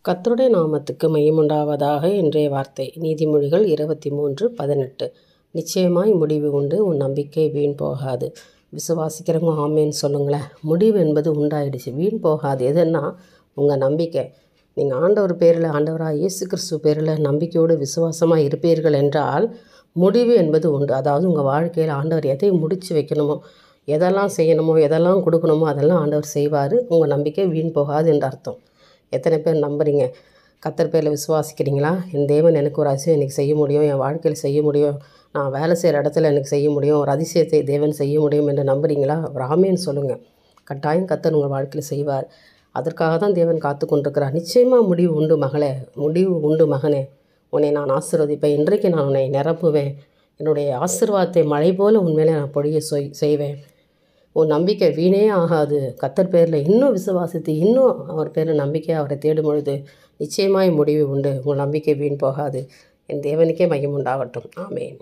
கர்த்தருடைய நாமத்துக்கு மையமுண்டாவதாக. இன்றைய வார்த்தை நீதிமொழிகள் 23:18. நிச்சயமாய் முடிவு உண்டு, உன் நம்பிக்கை வீண் போகாது. விசுவாசிக்கிறவங்க ஆமேன்னு சொல்லுங்களேன். முடிவு என்பது உண்டாயிடுச்சு, வீண் போகாது. எதுன்னா உங்கள் நம்பிக்கை. நீங்கள் ஆண்டவர் பேரில், ஆண்டவராக இயேசு கிறிஸ்து பேரில் நம்பிக்கையோடு விசுவாசமாக இருப்பீர்கள் என்றால் முடிவு என்பது உண்டு. அதாவது உங்கள் வாழ்க்கையில் ஆண்டவர் எதை முடித்து வைக்கணுமோ, எதெல்லாம் செய்யணுமோ, எதெல்லாம் கொடுக்கணுமோ அதெல்லாம் ஆண்டவர் செய்வார். உங்கள் நம்பிக்கை வீண் போகாது என்று அர்த்தம். எத்தனை பேர் நம்புறீங்க? கர்த்தர் பேரில் விசுவாசிக்கிறீங்களா? என் தேவன் எனக்கு ஒரு அதிசயம் எனக்கு செய்ய முடியும், என் வாழ்க்கையில் செய்ய முடியும், நான் வேலை செய்கிற இடத்துல எனக்கு செய்ய முடியும், ஒரு அதிசயத்தை தேவன் செய்ய முடியும் என்று நம்புறீங்களா? ஒரு ஆமேன்னு சொல்லுங்கள். கட்டாயம் கர்த்தர் உங்கள் வாழ்க்கையில் செய்வார். அதற்காக தான் தேவன் காத்து கொண்டிருக்கிறார். நிச்சயமாக முடிவு உண்டு மகளே, முடிவு உண்டு மகனே. உன்னை நான் ஆசீர்வதிப்பேன். இன்றைக்கு நான் உன்னை நிரப்புவேன். என்னுடைய ஆசீர்வாதத்தை மழை போல் உன்மேலே நான் பொழிய செய்வேன். உன் நம்பிக்கை வீணே ஆகாது. கர்த்தர் பேரில் இன்னும் விசுவாசித்து இன்னும் அவர் பேரில் நம்பிக்கையாக அவரை தேடும் பொழுது நிச்சயமாய் முடிவு உண்டு. உங்கள் நம்பிக்கை வீண் போகாது. என் தேவனுக்கே மகிமை உண்டாகட்டும். ஆமேன்.